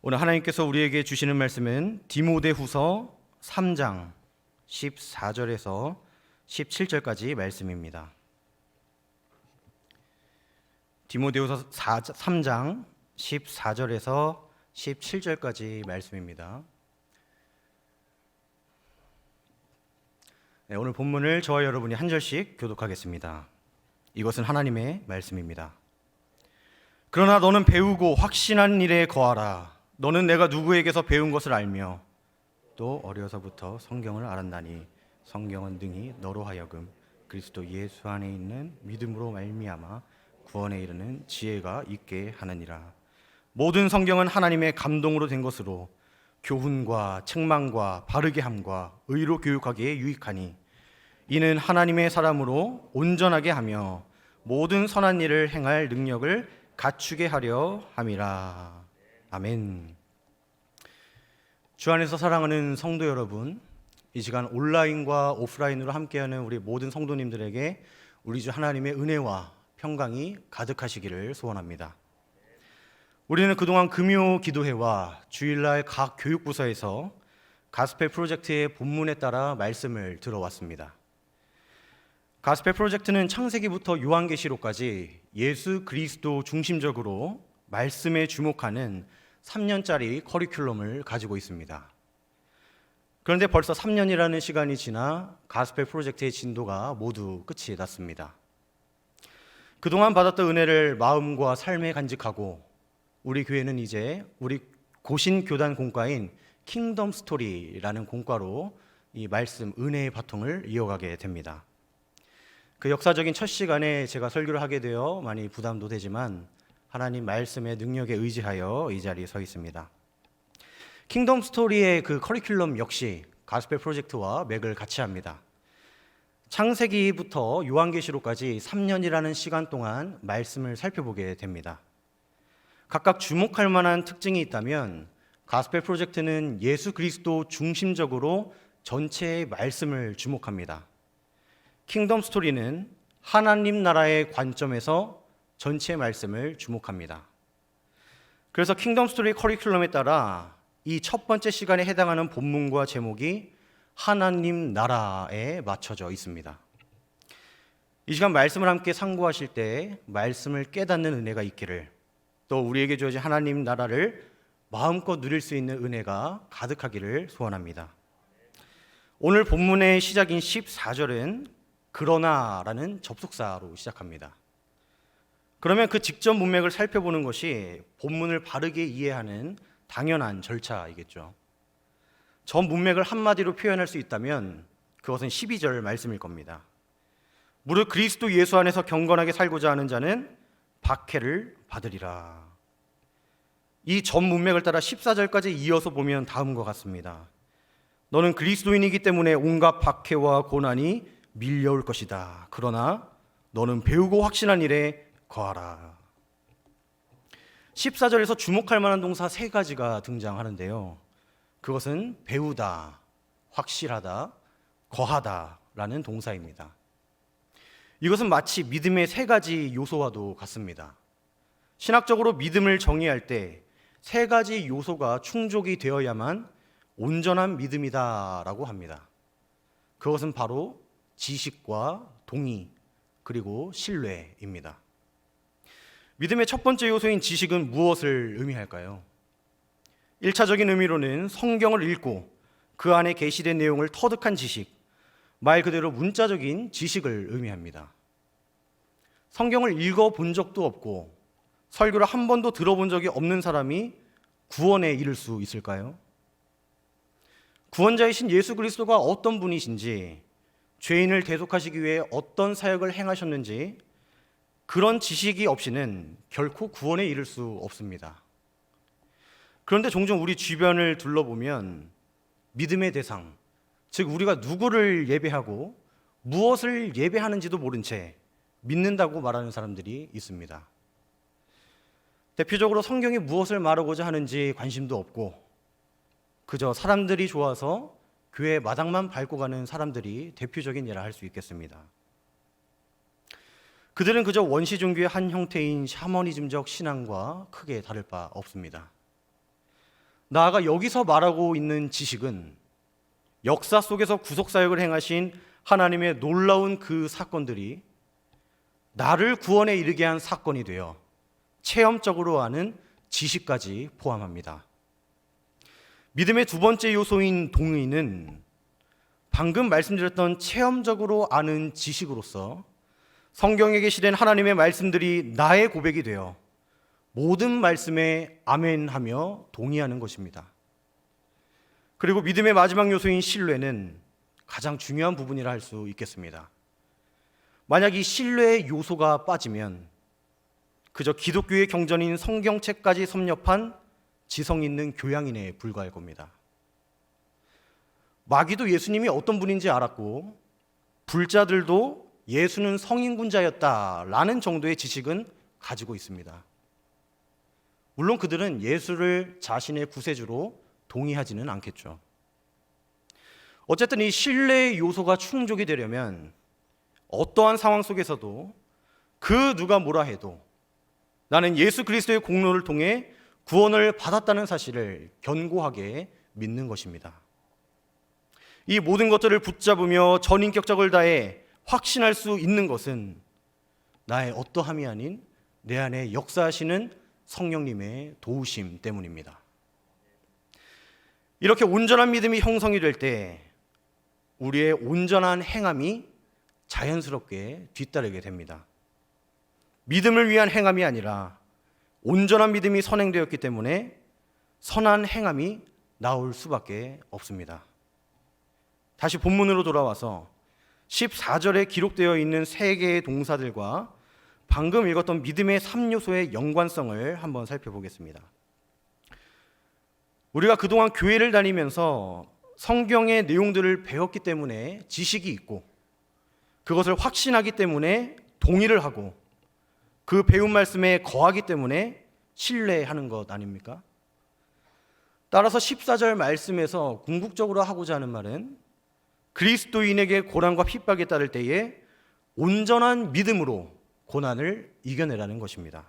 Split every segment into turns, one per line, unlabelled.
오늘 하나님께서 우리에게 주시는 말씀은 디모데후서 3장 14절에서 17절까지 말씀입니다. 디모데후서 3장 14절에서 17절까지 말씀입니다. 네, 오늘 본문을 저와 여러분이 한 절씩 교독하겠습니다. 이것은 하나님의 말씀입니다. 그러나 너는 배우고 확신한 일에 거하라. 너는 내가 누구에게서 배운 것을 알며 또 어려서부터 성경을 알았나니 성경은 능히 너로 하여금 그리스도 예수 안에 있는 믿음으로 말미암아 구원에 이르는 지혜가 있게 하느니라. 모든 성경은 하나님의 감동으로 된 것으로 교훈과 책망과 바르게 함과 의로 교육하기에 유익하니 이는 하나님의 사람으로 온전하게 하며 모든 선한 일을 행할 능력을 갖추게 하려 함이라. 아멘. 주 안에서 사랑하는 성도 여러분, 이 시간 온라인과 오프라인으로 함께하는 우리 모든 성도님들에게 우리 주 하나님의 은혜와 평강이 가득하시기를 소원합니다. 우리는 그동안 금요 기도회와 주일날 각 교육부서에서 가스펠 프로젝트의 본문에 따라 말씀을 들어왔습니다. 가스펠 프로젝트는 창세기부터 요한계시록까지 예수 그리스도 중심적으로 말씀에 주목하는 3년짜리 커리큘럼을 가지고 있습니다. 그런데 벌써 3년이라는 시간이 지나 가스펠 프로젝트의 진도가 모두 끝이 났습니다. 그동안 받았던 은혜를 마음과 삶에 간직하고 우리 교회는 이제 우리 고신 교단 공과인 킹덤 스토리라는 공과로 이 말씀 은혜의 바통을 이어가게 됩니다. 그 역사적인 첫 시간에 제가 설교를 하게 되어 많이 부담도 되지만 하나님 말씀의 능력에 의지하여 이 자리에 서 있습니다. 킹덤 스토리의 그 커리큘럼 역시 가스펠 프로젝트와 맥을 같이 합니다. 창세기부터 요한계시록까지 3년이라는 시간 동안 말씀을 살펴보게 됩니다. 각각 주목할 만한 특징이 있다면 가스펠 프로젝트는 예수 그리스도 중심적으로 전체의 말씀을 주목합니다. 킹덤 스토리는 하나님 나라의 관점에서 전체 말씀을 주목합니다. 그래서 킹덤 스토리 커리큘럼에 따라 이 첫 번째 시간에 해당하는 본문과 제목이 하나님 나라에 맞춰져 있습니다. 이 시간 말씀을 함께 상고하실 때 말씀을 깨닫는 은혜가 있기를, 또 우리에게 주어진 하나님 나라를 마음껏 누릴 수 있는 은혜가 가득하기를 소원합니다. 오늘 본문의 시작인 14절은 그러나라는 접속사로 시작합니다. 그러면 그 직전 문맥을 살펴보는 것이 본문을 바르게 이해하는 당연한 절차이겠죠. 전 문맥을 한마디로 표현할 수 있다면 그것은 12절 말씀일 겁니다. 무릇 그리스도 예수 안에서 경건하게 살고자 하는 자는 박해를 받으리라. 이 전 문맥을 따라 14절까지 이어서 보면 다음과 같습니다. 너는 그리스도인이기 때문에 온갖 박해와 고난이 밀려올 것이다. 그러나 너는 배우고 확신한 일에 거하라. 14절에서 주목할 만한 동사 3가지가 등장하는데요. 그것은 배우다, 확실하다, 거하다라는 동사입니다. 이것은 마치 믿음의 3가지 요소와도 같습니다. 신학적으로 믿음을 정의할 때 3가지 요소가 충족이 되어야만 온전한 믿음이다라고 합니다. 그것은 바로 지식과 동의, 그리고 신뢰입니다. 믿음의 첫 번째 요소인 지식은 무엇을 의미할까요? 1차적인 의미로는 성경을 읽고 그 안에 계시된 내용을 터득한 지식, 말 그대로 문자적인 지식을 의미합니다. 성경을 읽어본 적도 없고 설교를 한 번도 들어본 적이 없는 사람이 구원에 이를 수 있을까요? 구원자이신 예수 그리스도가 어떤 분이신지, 죄인을 대속하시기 위해 어떤 사역을 행하셨는지 그런 지식이 없이는 결코 구원에 이를 수 없습니다. 그런데 종종 우리 주변을 둘러보면 믿음의 대상, 즉 우리가 누구를 예배하고 무엇을 예배하는지도 모른 채 믿는다고 말하는 사람들이 있습니다. 대표적으로 성경이 무엇을 말하고자 하는지 관심도 없고 그저 사람들이 좋아서 교회 마당만 밟고 가는 사람들이 대표적인 예라 할 수 있겠습니다. 그들은 그저 원시 종교의 한 형태인 샤머니즘적 신앙과 크게 다를 바 없습니다. 나아가 여기서 말하고 있는 지식은 역사 속에서 구속사역을 행하신 하나님의 놀라운 그 사건들이 나를 구원에 이르게 한 사건이 되어 체험적으로 아는 지식까지 포함합니다. 믿음의 두 번째 요소인 동의는 방금 말씀드렸던 체험적으로 아는 지식으로서 성경에 계시된 하나님의 말씀들이 나의 고백이 되어 모든 말씀에 아멘하며 동의하는 것입니다. 그리고 믿음의 마지막 요소인 신뢰는 가장 중요한 부분이라 할 수 있겠습니다. 만약 이 신뢰의 요소가 빠지면 그저 기독교의 경전인 성경책까지 섭렵한 지성 있는 교양인에 불과할 겁니다. 마귀도 예수님이 어떤 분인지 알았고 불자들도 예수는 성인군자였다라는 정도의 지식은 가지고 있습니다. 물론 그들은 예수를 자신의 구세주로 동의하지는 않겠죠. 어쨌든 이 신뢰의 요소가 충족이 되려면 어떠한 상황 속에서도 그 누가 뭐라 해도 나는 예수 그리스도의 공로를 통해 구원을 받았다는 사실을 견고하게 믿는 것입니다. 이 모든 것들을 붙잡으며 전인격적을 다해 확신할 수 있는 것은 나의 어떠함이 아닌 내 안에 역사하시는 성령님의 도우심 때문입니다. 이렇게 온전한 믿음이 형성이 될 때 우리의 온전한 행함이 자연스럽게 뒤따르게 됩니다. 믿음을 위한 행함이 아니라 온전한 믿음이 선행되었기 때문에 선한 행함이 나올 수밖에 없습니다. 다시 본문으로 돌아와서 14절에 기록되어 있는 세 개의 동사들과 방금 읽었던 믿음의 3요소의 연관성을 한번 살펴보겠습니다. 우리가 그동안 교회를 다니면서 성경의 내용들을 배웠기 때문에 지식이 있고 그것을 확신하기 때문에 동의를 하고 그 배운 말씀에 거하기 때문에 신뢰하는 것 아닙니까? 따라서 14절 말씀에서 궁극적으로 하고자 하는 말은 그리스도인에게 고난과 핍박에 따를 때에 온전한 믿음으로 고난을 이겨내라는 것입니다.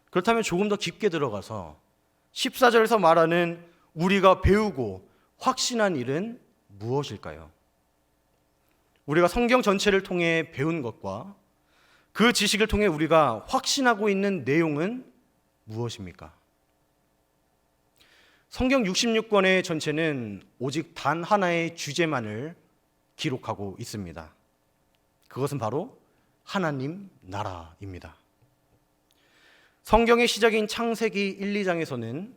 그렇다면 조금 더 깊게 들어가서 14절에서 말하는 우리가 배우고 확신한 일은 무엇일까요? 우리가 성경 전체를 통해 배운 것과 그 지식을 통해 우리가 확신하고 있는 내용은 무엇입니까? 성경 66권의 전체는 오직 단 하나의 주제만을 기록하고 있습니다. 그것은 바로 하나님 나라입니다. 성경의 시작인 창세기 1, 2장에서는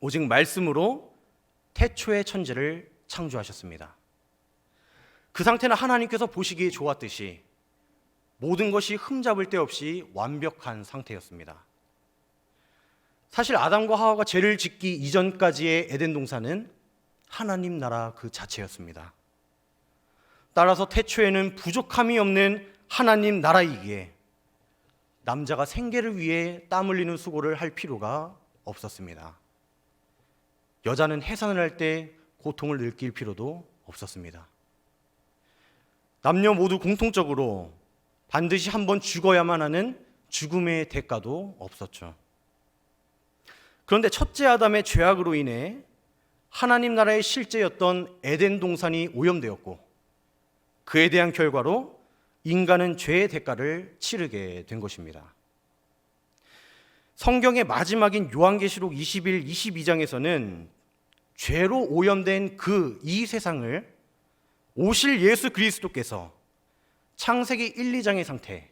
오직 말씀으로 태초의 천지를 창조하셨습니다. 그 상태는 하나님께서 보시기에 좋았듯이 모든 것이 흠잡을 데 없이 완벽한 상태였습니다. 사실 아담과 하와가 죄를 짓기 이전까지의 에덴 동산은 하나님 나라 그 자체였습니다. 따라서 태초에는 부족함이 없는 하나님 나라이기에 남자가 생계를 위해 땀 흘리는 수고를 할 필요가 없었습니다. 여자는 해산을 할 때 고통을 느낄 필요도 없었습니다. 남녀 모두 공통적으로 반드시 한번 죽어야만 하는 죽음의 대가도 없었죠. 그런데 첫째 아담의 죄악으로 인해 하나님 나라의 실제였던 에덴 동산이 오염되었고 그에 대한 결과로 인간은 죄의 대가를 치르게 된 것입니다. 성경의 마지막인 요한계시록 21, 22장에서는 죄로 오염된 이 세상을 오실 예수 그리스도께서 창세기 1, 2장의 상태,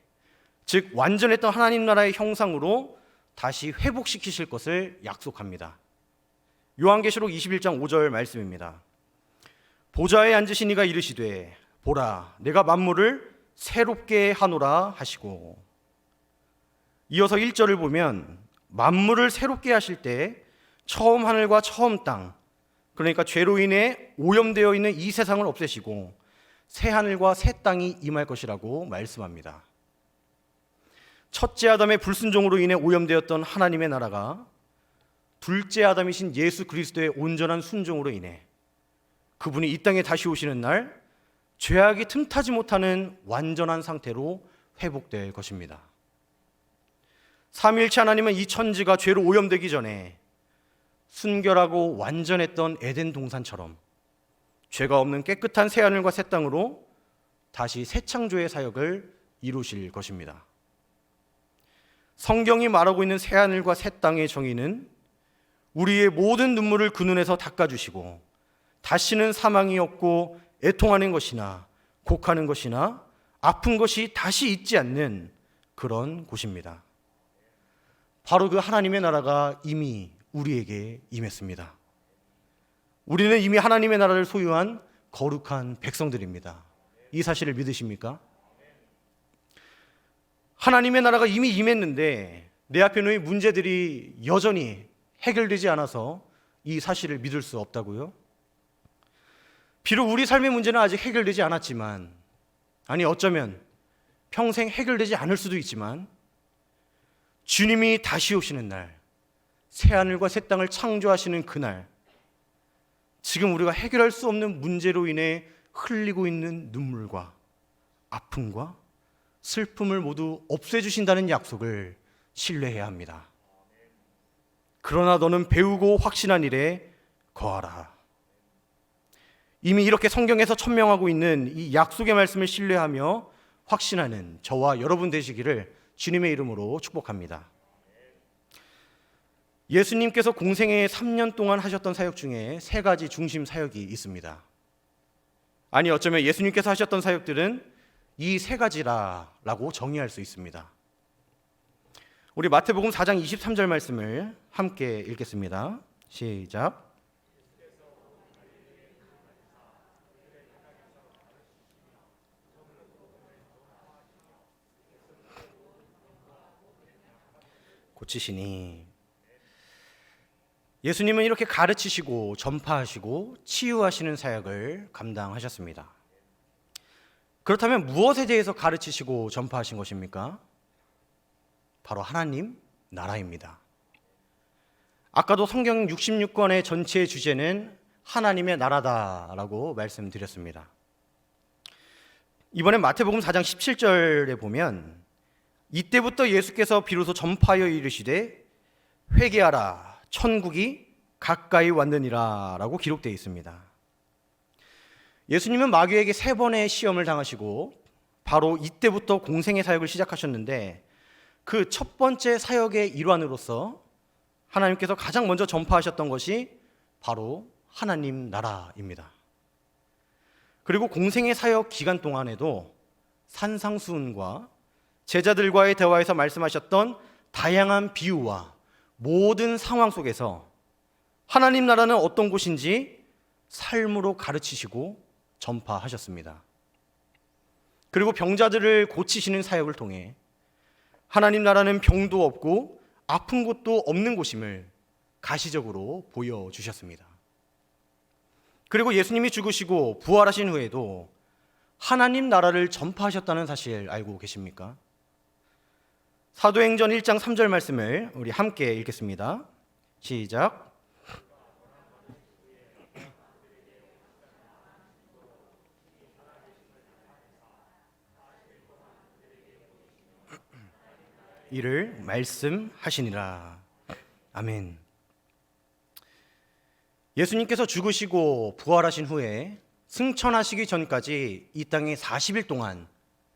즉 완전했던 하나님 나라의 형상으로 다시 회복시키실 것을 약속합니다. 요한계시록 21장 5절 말씀입니다. 보좌에 앉으신 이가 이르시되 보라 내가 만물을 새롭게 하노라 하시고, 이어서 1절을 보면 만물을 새롭게 하실 때 처음 하늘과 처음 땅, 그러니까 죄로 인해 오염되어 있는 이 세상을 없애시고 새 하늘과 새 땅이 임할 것이라고 말씀합니다. 첫째 아담의 불순종으로 인해 오염되었던 하나님의 나라가 둘째 아담이신 예수 그리스도의 온전한 순종으로 인해 그분이 이 땅에 다시 오시는 날 죄악이 틈타지 못하는 완전한 상태로 회복될 것입니다. 삼위일체 하나님은 이 천지가 죄로 오염되기 전에 순결하고 완전했던 에덴 동산처럼 죄가 없는 깨끗한 새하늘과 새 땅으로 다시 새 창조의 사역을 이루실 것입니다. 성경이 말하고 있는 새하늘과 새 땅의 정의는 우리의 모든 눈물을 그 눈에서 닦아주시고 다시는 사망이 없고 애통하는 것이나 곡하는 것이나 아픈 것이 다시 있지 않는 그런 곳입니다. 바로 그 하나님의 나라가 이미 우리에게 임했습니다. 우리는 이미 하나님의 나라를 소유한 거룩한 백성들입니다. 이 사실을 믿으십니까? 하나님의 나라가 이미 임했는데 내 앞에 놓인 문제들이 여전히 해결되지 않아서 이 사실을 믿을 수 없다고요? 비록 우리 삶의 문제는 아직 해결되지 않았지만, 아니 어쩌면 평생 해결되지 않을 수도 있지만, 주님이 다시 오시는 날, 새하늘과 새 땅을 창조하시는 그날, 지금 우리가 해결할 수 없는 문제로 인해 흘리고 있는 눈물과 아픔과 슬픔을 모두 없애주신다는 약속을 신뢰해야 합니다. 그러나 너는 배우고 확신한 일에 거하라. 이미 이렇게 성경에서 천명하고 있는 이 약속의 말씀을 신뢰하며 확신하는 저와 여러분 되시기를 주님의 이름으로 축복합니다. 예수님께서 공생애 3년 동안 하셨던 사역 중에 3가지 중심 사역이 있습니다. 아니 어쩌면 예수님께서 하셨던 사역들은 이 3가지라고 정의할 수 있습니다. 우리 마태복음 4장 23절 말씀을 함께 읽겠습니다. 시작. 고치시니. 예수님은 이렇게 가르치시고 전파하시고 치유하시는 사역을 감당하셨습니다. 그렇다면 무엇에 대해서 가르치시고 전파하신 것입니까? 바로 하나님 나라입니다. 아까도 성경 66권의 전체 주제는 하나님의 나라다라고 말씀드렸습니다. 이번엔 마태복음 4장 17절에 보면 이때부터 예수께서 비로소 전파하여 이르시되 회개하라 천국이 가까이 왔느니라 라고 기록되어 있습니다. 예수님은 마귀에게 3번의 시험을 당하시고 바로 이때부터 공생의 사역을 시작하셨는데 그 첫 번째 사역의 일환으로서 하나님께서 가장 먼저 전파하셨던 것이 바로 하나님 나라입니다. 그리고 공생의 사역 기간 동안에도 산상수훈과 제자들과의 대화에서 말씀하셨던 다양한 비유와 모든 상황 속에서 하나님 나라는 어떤 곳인지 삶으로 가르치시고 전파하셨습니다. 그리고 병자들을 고치시는 사역을 통해 하나님 나라는 병도 없고 아픈 곳도 없는 곳임을 가시적으로 보여주셨습니다. 그리고 예수님이 죽으시고 부활하신 후에도 하나님 나라를 전파하셨다는 사실 알고 계십니까? 사도행전 1장 3절 말씀을 우리 함께 읽겠습니다. 시작. 이를 말씀하시니라. 아멘. 예수님께서 죽으시고 부활하신 후에 승천하시기 전까지 이 땅에 40일 동안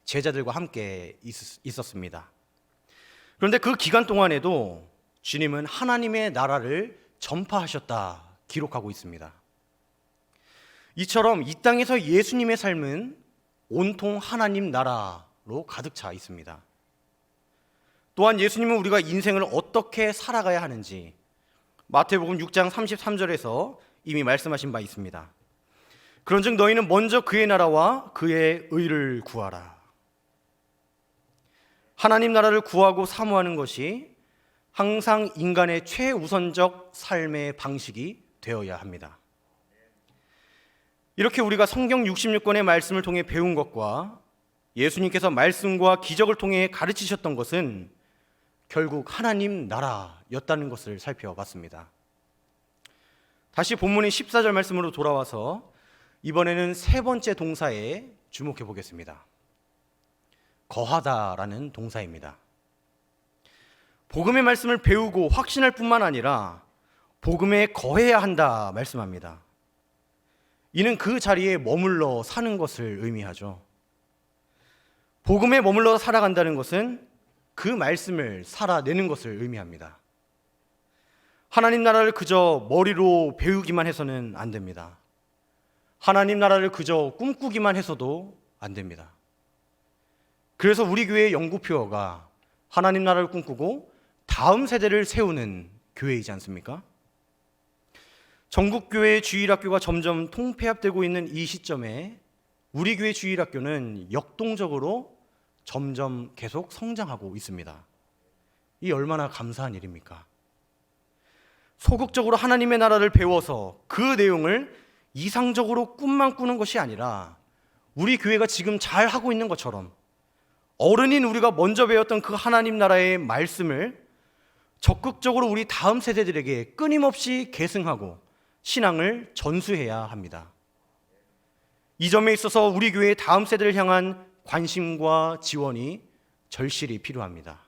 제자들과 함께 있었습니다. 그런데 그 기간 동안에도 주님은 하나님의 나라를 전파하셨다 기록하고 있습니다. 이처럼 이 땅에서 예수님의 삶은 온통 하나님 나라로 가득 차 있습니다. 또한 예수님은 우리가 인생을 어떻게 살아가야 하는지 마태복음 6장 33절에서 이미 말씀하신 바 있습니다. 그런즉 너희는 먼저 그의 나라와 그의 의를 구하라. 하나님 나라를 구하고 사모하는 것이 항상 인간의 최우선적 삶의 방식이 되어야 합니다. 이렇게 우리가 성경 66권의 말씀을 통해 배운 것과 예수님께서 말씀과 기적을 통해 가르치셨던 것은 결국 하나님 나라였다는 것을 살펴봤습니다. 다시 본문의 14절 말씀으로 돌아와서 이번에는 3번째 동사에 주목해 보겠습니다. 거하다라는 동사입니다. 복음의 말씀을 배우고 확신할 뿐만 아니라 복음에 거해야 한다 말씀합니다. 이는 그 자리에 머물러 사는 것을 의미하죠. 복음에 머물러 살아간다는 것은 그 말씀을 살아내는 것을 의미합니다. 하나님 나라를 그저 머리로 배우기만 해서는 안 됩니다. 하나님 나라를 그저 꿈꾸기만 해서도 안 됩니다. 그래서 우리 교회의 연구표어가 하나님 나라를 꿈꾸고 다음 세대를 세우는 교회이지 않습니까? 전국교회의 주일학교가 점점 통폐합되고 있는 이 시점에 우리 교회 주일학교는 역동적으로 점점 계속 성장하고 있습니다. 이 얼마나 감사한 일입니까? 소극적으로 하나님의 나라를 배워서 그 내용을 이상적으로 꿈만 꾸는 것이 아니라 우리 교회가 지금 잘 하고 있는 것처럼 어른인 우리가 먼저 배웠던 그 하나님 나라의 말씀을 적극적으로 우리 다음 세대들에게 끊임없이 계승하고 신앙을 전수해야 합니다. 이 점에 있어서 우리 교회의 다음 세대를 향한 관심과 지원이 절실히 필요합니다.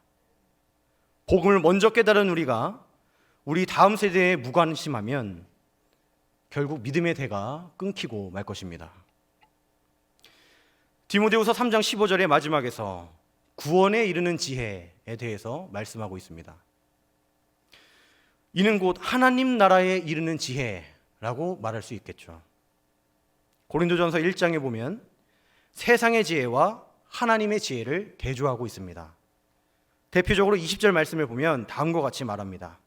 복음을 먼저 깨달은 우리가 우리 다음 세대에 무관심하면 결국 믿음의 대가 끊기고 말 것입니다. 디모데후서 3장 15절의 마지막에서 구원에 이르는 지혜에 대해서 말씀하고 있습니다. 이는 곧 하나님 나라에 이르는 지혜라고 말할 수 있겠죠. 고린도전서 1장에 보면 세상의 지혜와 하나님의 지혜를 대조하고 있습니다. 대표적으로 20절 말씀을 보면 다음과 같이 말합니다.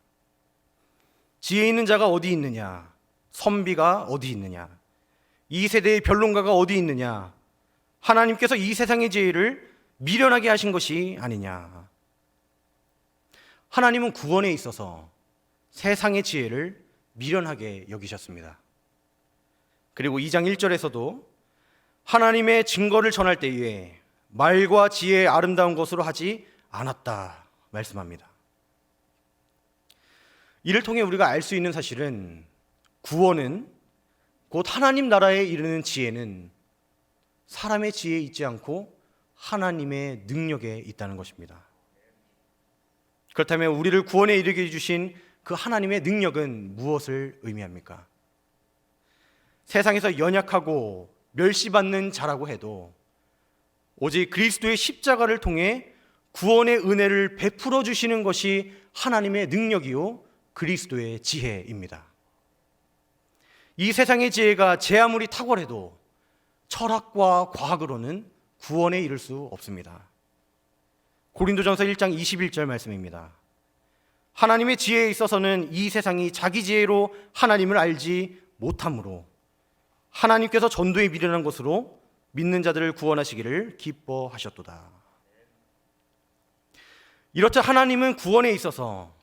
지혜 있는 자가 어디 있느냐? 선비가 어디 있느냐? 이 세대의 변론가가 어디 있느냐? 하나님께서 이 세상의 지혜를 미련하게 하신 것이 아니냐? 하나님은 구원에 있어서 세상의 지혜를 미련하게 여기셨습니다. 그리고 2장 1절에서도 하나님의 증거를 전할 때에 말과 지혜의 아름다운 것으로 하지 않았다 말씀합니다. 이를 통해 우리가 알 수 있는 사실은 구원은 곧 하나님 나라에 이르는 지혜는 사람의 지혜에 있지 않고 하나님의 능력에 있다는 것입니다. 그렇다면 우리를 구원에 이르게 해주신 그 하나님의 능력은 무엇을 의미합니까? 세상에서 연약하고 멸시받는 자라고 해도 오직 그리스도의 십자가를 통해 구원의 은혜를 베풀어 주시는 것이 하나님의 능력이요 그리스도의 지혜입니다. 이 세상의 지혜가 제 아무리 탁월해도 철학과 과학으로는 구원에 이를 수 없습니다. 고린도전서 1장 21절 말씀입니다. 하나님의 지혜에 있어서는 이 세상이 자기 지혜로 하나님을 알지 못하므로 하나님께서 전도에 미련한 것으로 믿는 자들을 구원하시기를 기뻐하셨도다. 이렇듯 하나님은 구원에 있어서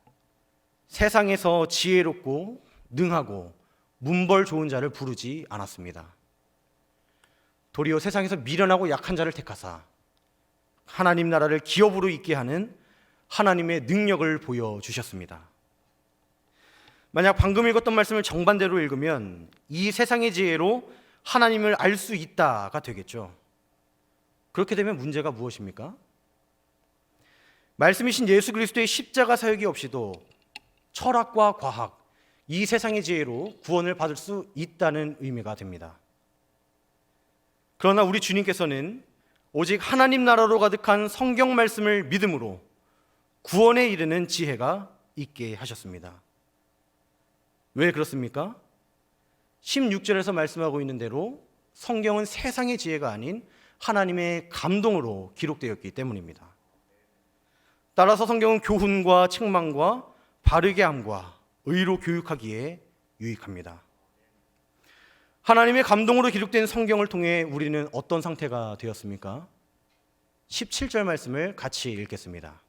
세상에서 지혜롭고 능하고 문벌 좋은 자를 부르지 않았습니다. 도리어 세상에서 미련하고 약한 자를 택하사 하나님 나라를 기업으로 있게 하는 하나님의 능력을 보여주셨습니다. 만약 방금 읽었던 말씀을 정반대로 읽으면 이 세상의 지혜로 하나님을 알 수 있다가 되겠죠. 그렇게 되면 문제가 무엇입니까? 말씀이신 예수 그리스도의 십자가 사역이 없이도 철학과 과학, 이 세상의 지혜로 구원을 받을 수 있다는 의미가 됩니다. 그러나 우리 주님께서는 오직 하나님 나라로 가득한 성경 말씀을 믿음으로 구원에 이르는 지혜가 있게 하셨습니다. 왜 그렇습니까? 16절에서 말씀하고 있는 대로 성경은 세상의 지혜가 아닌 하나님의 감동으로 기록되었기 때문입니다. 따라서 성경은 교훈과 책망과 바르게 함과 의로 교육하기에 유익합니다. 하나님의 감동으로 기록된 성경을 통해 우리는 어떤 상태가 되었습니까? 17절 말씀을 같이 읽겠습니다.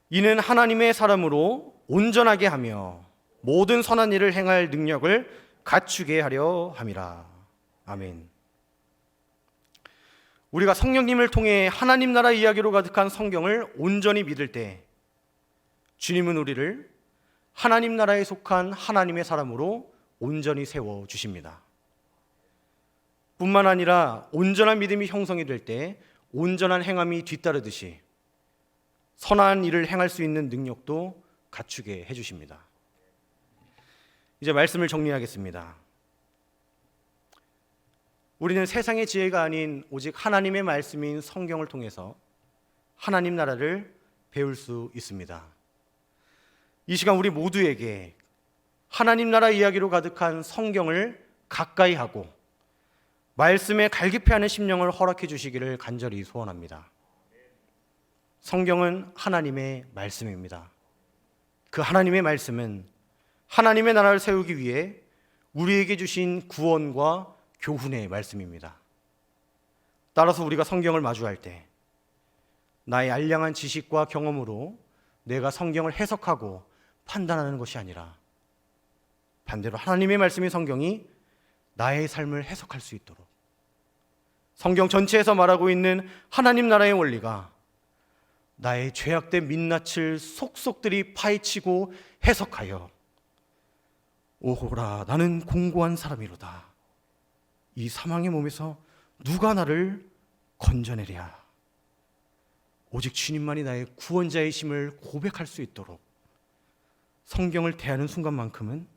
이는 하나님의 사람으로 온전하게 하며 모든 선한 일을 행할 능력을 갖추게 하려 함이라. 아멘. 우리가 성령님을 통해 하나님 나라 이야기로 가득한 성경을 온전히 믿을 때 주님은 우리를 하나님 나라에 속한 하나님의 사람으로 온전히 세워주십니다. 뿐만 아니라 온전한 믿음이 형성이 될 때 온전한 행함이 뒤따르듯이 선한 일을 행할 수 있는 능력도 갖추게 해주십니다. 이제 말씀을 정리하겠습니다. 우리는 세상의 지혜가 아닌 오직 하나님의 말씀인 성경을 통해서 하나님 나라를 배울 수 있습니다. 이 시간 우리 모두에게 하나님 나라 이야기로 가득한 성경을 가까이 하고 말씀에 갈급해하는 심령을 허락해 주시기를 간절히 소원합니다. 성경은 하나님의 말씀입니다. 그 하나님의 말씀은 하나님의 나라를 세우기 위해 우리에게 주신 구원과 교훈의 말씀입니다. 따라서 우리가 성경을 마주할 때 나의 알량한 지식과 경험으로 내가 성경을 해석하고 판단하는 것이 아니라 반대로 하나님의 말씀인 성경이 나의 삶을 해석할 수 있도록 성경 전체에서 말하고 있는 하나님 나라의 원리가 나의 죄악된 민낯을 속속들이 파헤치고 해석하여 오호라 나는 공고한 사람이로다. 이 사망의 몸에서 누가 나를 건져내랴. 오직 주님만이 나의 구원자의 심을 고백할 수 있도록 성경을 대하는 순간만큼은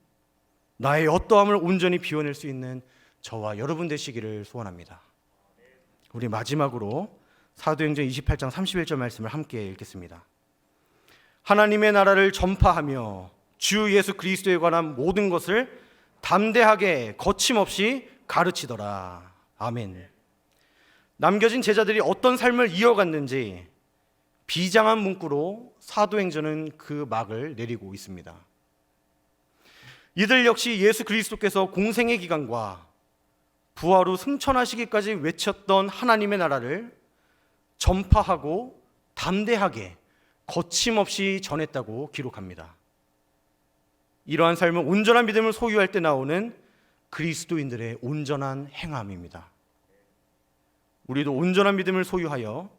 나의 어떠함을 온전히 비워낼 수 있는 저와 여러분 되시기를 소원합니다. 우리 마지막으로 사도행전 28장 31절 말씀을 함께 읽겠습니다. 하나님의 나라를 전파하며 주 예수 그리스도에 관한 모든 것을 담대하게 거침없이 가르치더라. 아멘. 남겨진 제자들이 어떤 삶을 이어갔는지 비장한 문구로 사도행전은 그 막을 내리고 있습니다. 이들 역시 예수 그리스도께서 공생의 기간과 부활 후 승천하시기까지 외쳤던 하나님의 나라를 전파하고 담대하게 거침없이 전했다고 기록합니다. 이러한 삶은 온전한 믿음을 소유할 때 나오는 그리스도인들의 온전한 행함입니다. 우리도 온전한 믿음을 소유하여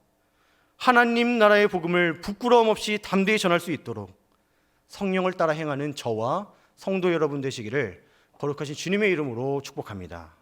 하나님 나라의 복음을 부끄러움 없이 담대히 전할 수 있도록 성령을 따라 행하는 저와 성도 여러분 되시기를 거룩하신 주님의 이름으로 축복합니다.